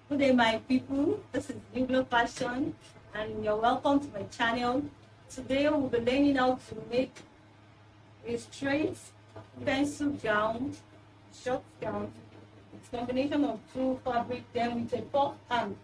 Good day, my people. This is Iglo Fashion, and you're welcome to my channel. Today, we'll be learning how to make a straight pencil gown, short gown. It's a combination of two fabric, then with a puff hand.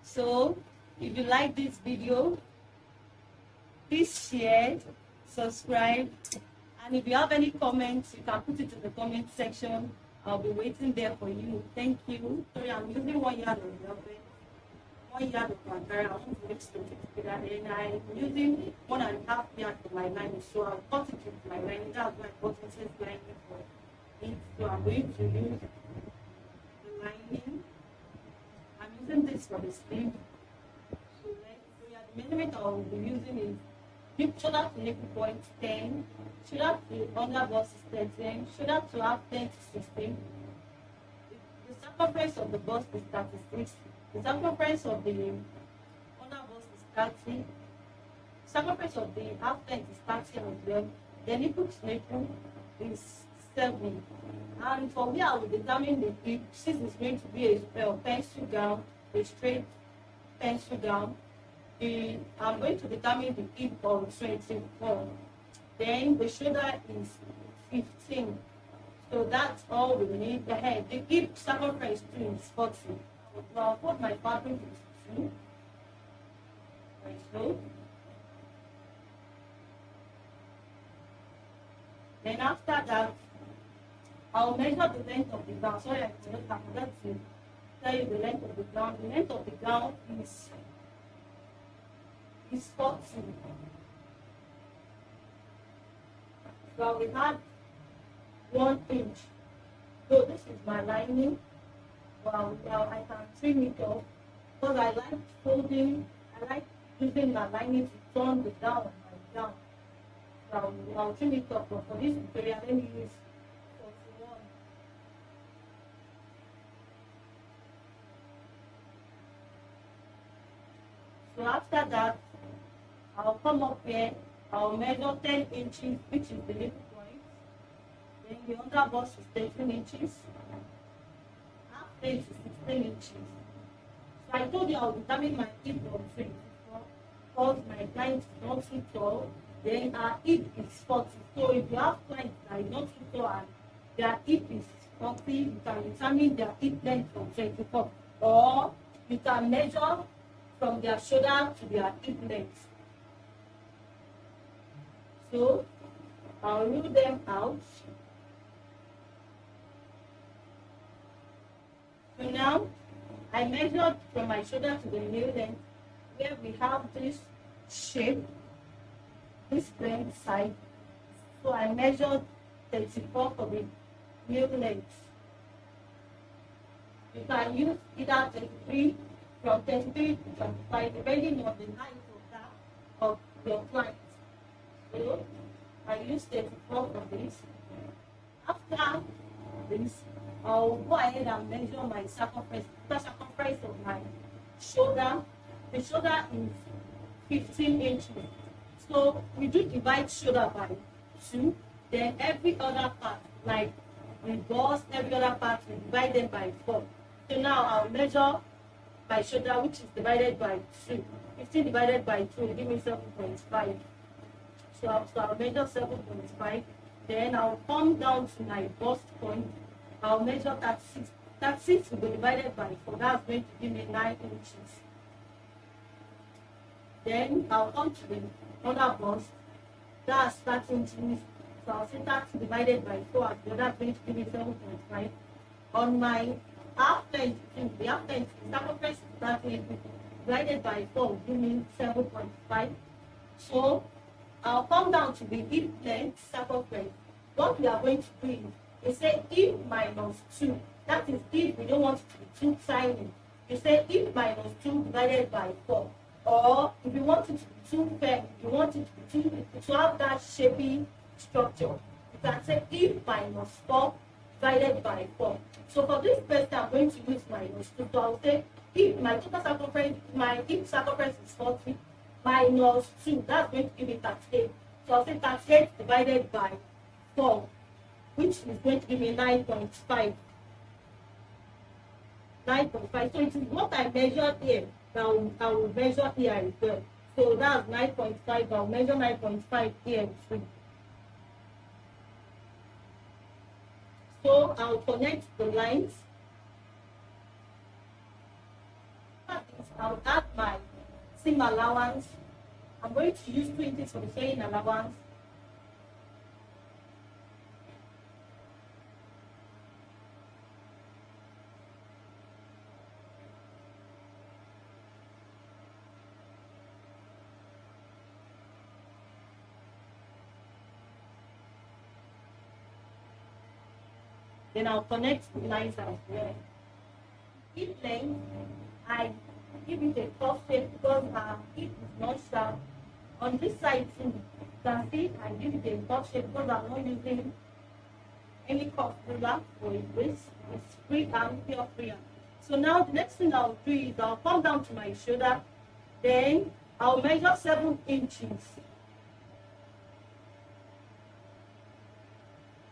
So, if you like this video, please share, subscribe, and if you have any comments, you can put it in the comment section. I'll be waiting there for you. Thank you. Sorry, I'm using 1 yard of velvet, 1 yard of Ankara. I want to mix it together. And I'm using 1.5 yard for my lining. So I'll cut it with my lining. That's why I got this lining for it. So I'm going to use the lining. I'm using this for the sleeve. So the measurement I will be using is hip shoulder to nipple point 10, shoulder to under bust is 13, shoulder to half 10 to 16. The circumference of the bust is 36. The circumference of the under bust is 30. Circumference of the half 10 is 30 as well. The nipple to nipple is 7. And from here I will determine the hip, since it's going to be a pencil gown, a straight pencil gown. I'm going to determine the hip of 24. Then the shoulder is 15. So that's all we need. The head, the hip circumference too is 40. So I'll put my fabric to 2. Like so. Then after that, I'll measure the length of the gown. Sorry, I forgot to tell you the length of the gown. The length of the gown is 40. So we had 1 inch. So this is my lining. Well, I can trim it off because I like folding. I like using my lining to turn the down of my gown. So I'll trim it off. But for this tutorial, let me use 41. So after that, I'll come up here, I'll measure 10 inches, which is the nipple point. Then the under bust is 13 inches. Half 10 is 16 inches. So I told you I'll determine my hip of 24 because my client is not too tall. Then our hip is 40. So if you have clients that are not too tall and their hip is 40, you can determine their hip length from 24. Or you can measure from their shoulder to their hip length. So I'll rule them out. So now I measured from my shoulder to the nail length where we have this shape, this length side. So I measured 34 for the nail length. You can use either 33 from 33 to 25 depending on the height of your client. So I use 34 for this. After this, I'll go ahead and measure my circumference. The circumference of my shoulder. The shoulder is 15 inches. So we do divide shoulder by 2. Then every other part, like the bust, every other part, we divide them by 4. So now I'll measure my shoulder, which is divided by 2. 15 divided by 2 will give me 7.5. So I'll measure 7.5. Then I'll come down to my bust point. I'll measure 36. 36 will be divided by 4. That's going to give me 9 inches. Then I'll come to the other bust. That's 30 inches. So I'll say 30 divided by 4. That's going to give me 7.5. On my half length, the half length, the circumference is 30 inches. Divided by 4 will give me 7.5. So I'll come down to the hip length circumference. What we are going to do is say hip minus 2. That is if we don't want it to be too tiny. You say hip minus 2 divided by 4. Or if you want it to be too firm, you want it to have that shapy structure, you can say hip minus 4 divided by 4. So for this person, I'm going to use minus 2. So I'll say if my total circumference, my hip circumference is 40, minus 2, that's going to give me 38. So I'll say 38 divided by 4, which is going to give me 9.5. 9.5. So it is what I measured here that I will measure here as well. So that's 9.5. I'll measure 9.5 here too. So I'll connect the lines. I'll add my seam allowance. I'm going to use 2 inches for the sewing allowance. Then I'll connect the lines as well. Hip length, I give it a curve shape because our hip is not sharp. On this side too, you can see I give it a curve shape because I'm not using any curve ruler for a waist. It's free hand, pure free hand. So now the next thing I'll do is I'll come down to my shoulder, then I'll measure 7 inches.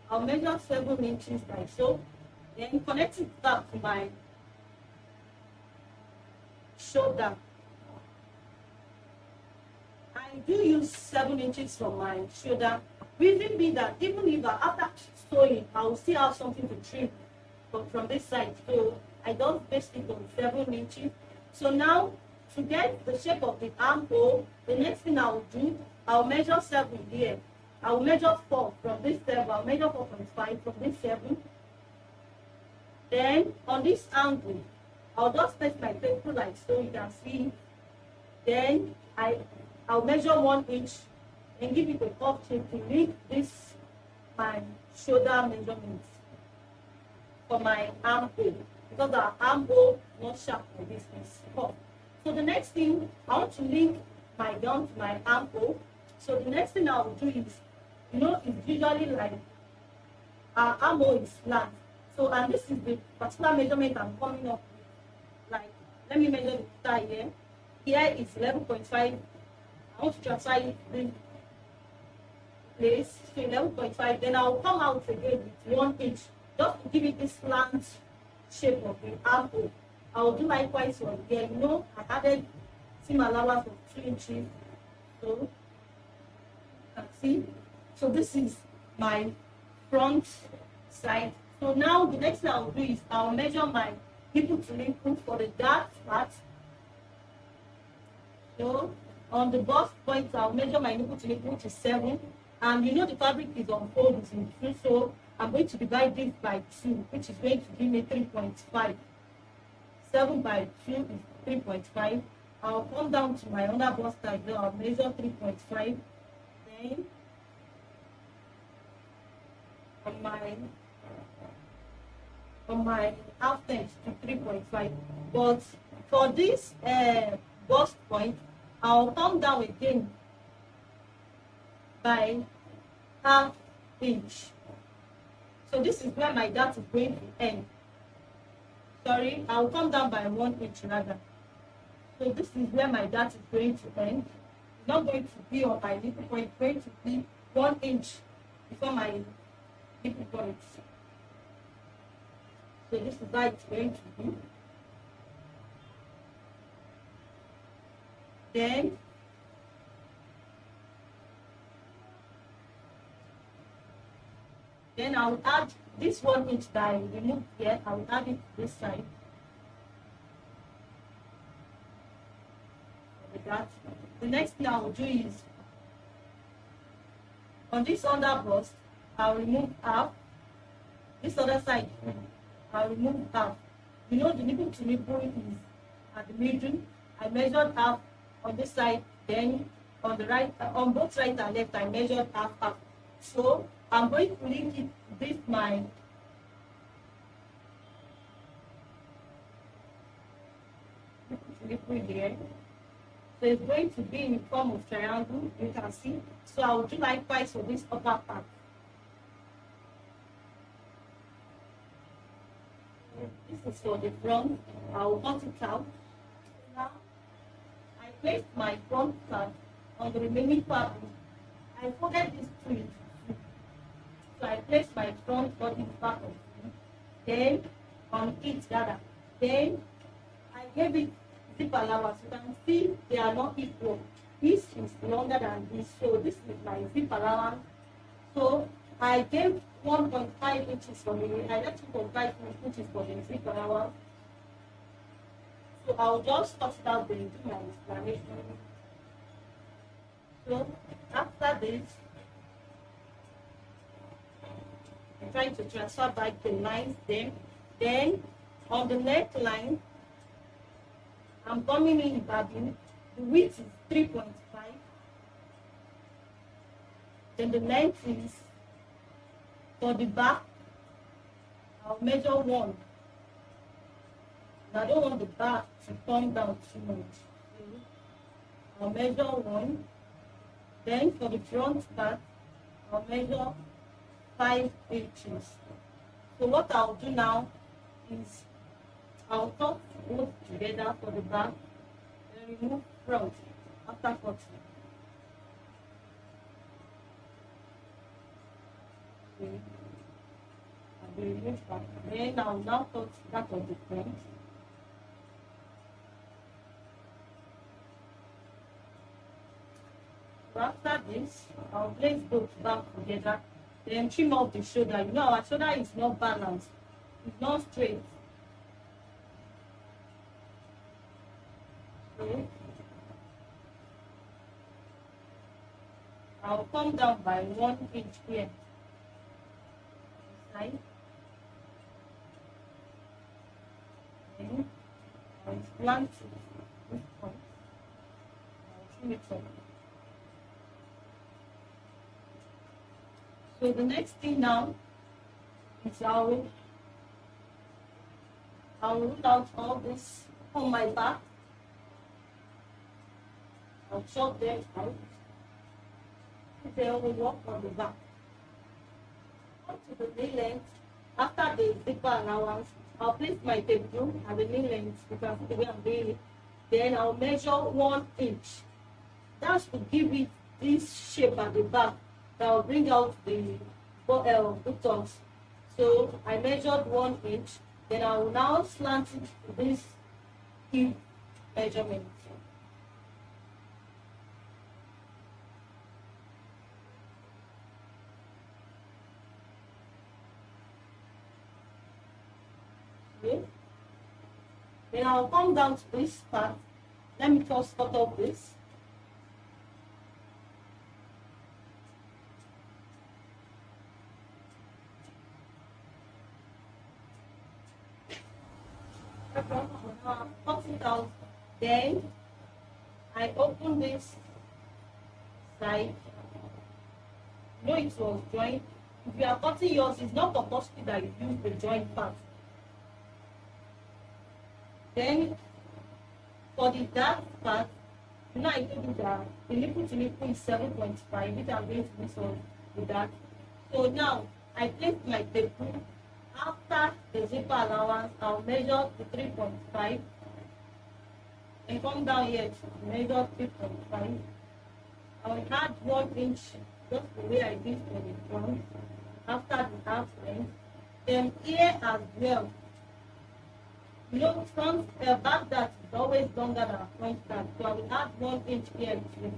I'll measure 7 inches like so, then connect it back to my shoulder. I do use 7 inches from my shoulder. Reason being that even if after sewing, I will still have something to trim from this side. So I don't base it on 7 inches. So now to get the shape of the armhole, the next thing I will do, I'll measure 7 here. I will measure 4 from this 7. I'll measure 4.5 from this 7. Then on this angle, I'll just place my paper like so you can see. Then I'll measure 1 inch and give it a curve shape to make this my shoulder measurements for my armhole, because the armhole not sharp like this is curved. So the next thing, I want to link my gown to my armhole. So the next thing I will do is, it's usually like our armhole is flat. So, and this is the particular measurement I'm coming up with. Like, let me measure the thigh here. Here is 11.5. I want to transfer it this place to 11.5. Then I'll come out again with 1 inch, just to give it this slant shape of the armhole. I will do likewise for here. I added seam allowance of 2 inches. So, you can see. So this is my front side. So now the next thing I'll do is I'll measure my nipple to nipple for the dark part. So on the bust point, I'll measure my nipple to nipple, which is 7. And the fabric is unfolded in 2, so I'm going to divide this by 2, which is going to give me 3.5. 7 by 2 is 3.5. I'll come down to my other bust as well. I'll measure 3.5. Then on my half length to 3.5. But for this bust point, I'll come down again by ½ inch. So this is where my dart is going to end. Sorry, I'll come down by 1 inch rather. So this is where my dart is going to end. It's not going to be on my nipple point, it's going to be 1 inch before my nipple point. So this is how it's going to be. Then I'll add this 1 inch that I removed here. I'll add it to this side. Like that. The next thing I'll do is on this under bust, I'll remove half. This other side, I'll remove half. The nipple to nipple is at the middle. I measured half on this side, then on the right, on both right and left, I measured half. So I'm going to link it with my nipple here. So it's going to be in the form of triangle, you can see. So I will do likewise for this upper part. This is for the front. I will cut it out. Now, I placed my front part on the remaining fabric. I forget this twist. So I placed my front body back of it. Then on it rather, Then I gave it zip allowance. You can see they are not equal. This is longer than this, so this is my zip allowance. So I gave 1.5 inches for the I left 2.5 inches for the zip allowance. So I'll just cut it out then do my explanation. So after this, I'm trying to transfer back the lines then on the neckline, I'm coming in babbing. The width is 3.5. Then the length is, for the back, I'll measure 1. I don't want the back to come down too much. So I'll measure 1. Then for the front part, I'll measure 5 inches. So what I'll do now is I'll cut both together for the back, then remove front after cutting. Okay. I will remove back. Then I'll now cut that of the front. So after this, I'll place both back together, then trim off the shoulder. You know our shoulder is not balanced, it's not straight. So I'll come down by 1 inch here. Side. Then I'll plant this point. I'll trim it up. So the next thing now is I'll root out all this on my back. I'll chop them out. Then we'll work on the back. Up to the knee length. After the zipper allowance, I'll place my table at the knee length. You can see the way I'm doing it. Then I'll measure 1 inch. That's to give it this shape at the back. That will bring out the buttocks. So I measured 1 inch. Then I will now slant it to this hip measurement. Okay. Then I'll come down to this part. Let me first cut off this. Cut it out. Then I open this side. You know it was joined. If you are cutting yours, it's not compulsory that you use the joint part. Then for the dark part, you know I told you that the nipple to nipple is 7.5, which I'm going to do so with that. So now I place my table. After the zipper allowance, I'll measure the 3.5 and come down here to measure 3.5. I will add 1 inch, just the way I did for the front, after the half length. Then here as well, you know, front back that is always longer than front that, so I will add 1 inch here too.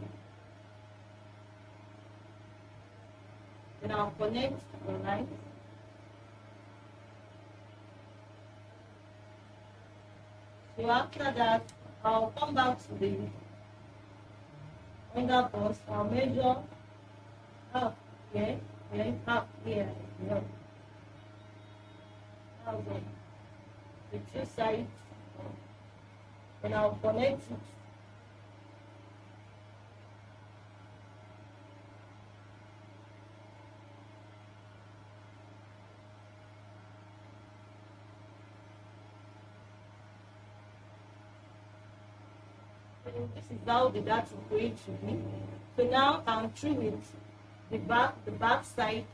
Then I'll connect the line. So after that, I'll come back to the under bust. I'll measure half here, then half here. Yeah. Now the two sides, and I'll connect it. This is how the dart is going to be. So now I'm through with the back side.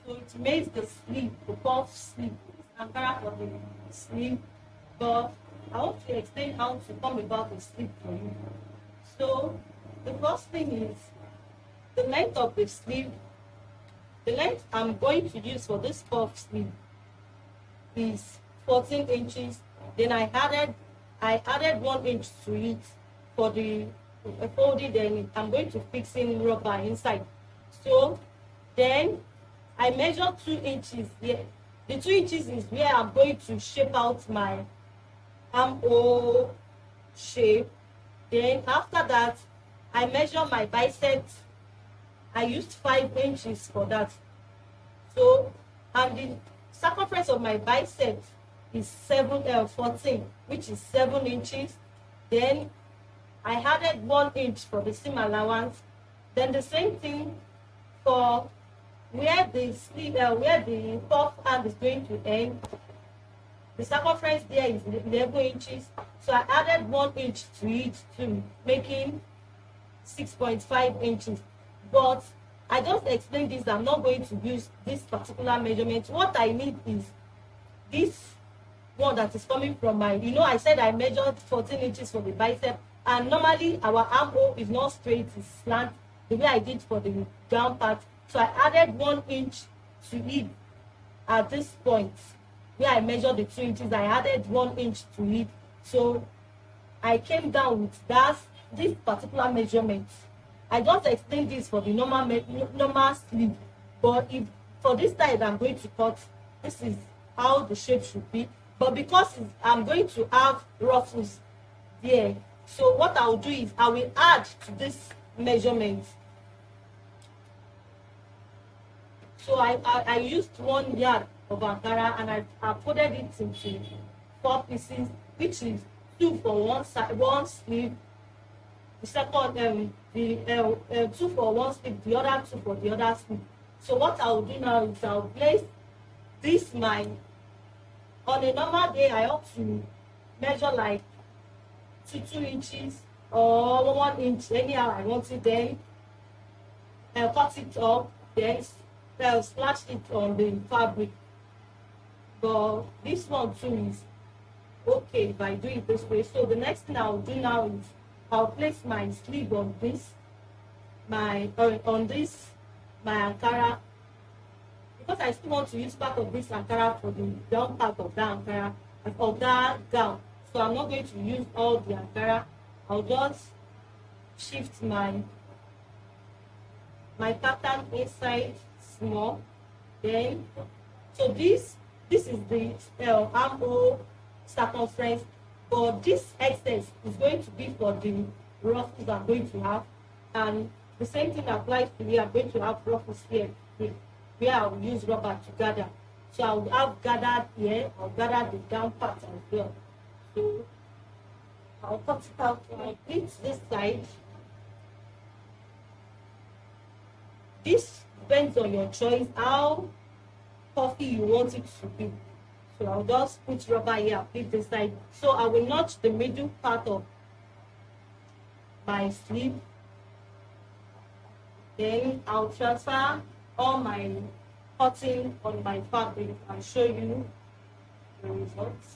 So it makes the sleeve, the puff sleeve. I'm Ankara for the sleeve, but I want to explain how to come about the sleeve for you. So the first thing is the length of the sleeve. The length I'm going to use for this puff sleeve is 14 inches Then I added 1 inch to it for the folding. Then I'm going to fix in rubber inside. So then I measure 2 inches here. The 2 inches is where I'm going to shape out my armhole shape. Then after that, I measure my biceps. I used 5 inches for that. So, and the circumference of my biceps is 14, which is 7 inches. Then I added 1 inch for the seam allowance. Then the same thing for where the sleeve, where the puff hand is going to end. The circumference there is 11 inches. So I added 1 inch to it too, making 6.5 inches. But I just explained this. I'm not going to use this particular measurement. What I need is this one that is coming from my, I said I measured 14 inches for the bicep, and normally our armhole is not straight, it's slant, the way I did for the down part. So I added 1 inch to it at this point where I measured the 2 inches. I added 1 inch to it. So I came down with this particular measurement. I just explained this for the normal sleeve, but if for this side I'm going to cut, this is how the shape should be. But because I'm going to have ruffles there, so what I'll do is I will add to this measurement. So I used 1 yard of Ankara, and I folded it into 4 pieces, which is 2 for one side, one sleeve. The second, 2 for one sleeve, the other 2 for the other sleeve. So what I will do now is I'll place this on a normal day I ought to measure like 2 inches or 1 inch, anyhow I want it. Then I'll cut it up, then I'll splash it on the fabric. But this one too is okay if I do it this way. So the next thing I'll do now is I'll place my sleeve on this, my Ankara, because I still want to use part of this Ankara for the down part of that Ankara, of that gown. So I'm not going to use all the Ankara. I'll just shift my pattern inside small. Then, so this is the armhole circumference, but this excess is going to be for the ruffles I'm going to have, and the same thing applies to here. I'm going to have ruffles here where I'll use rubber to gather. So I'll have gathered here, I'll gather the down part as well. So I'll cut it out to complete this side. This depends on your choice, how puffy you want it to be. So I'll just put rubber here, flip this side. So I will notch the middle part of my sleeve. Then I'll transfer all my cutting on my fabric and show you the results.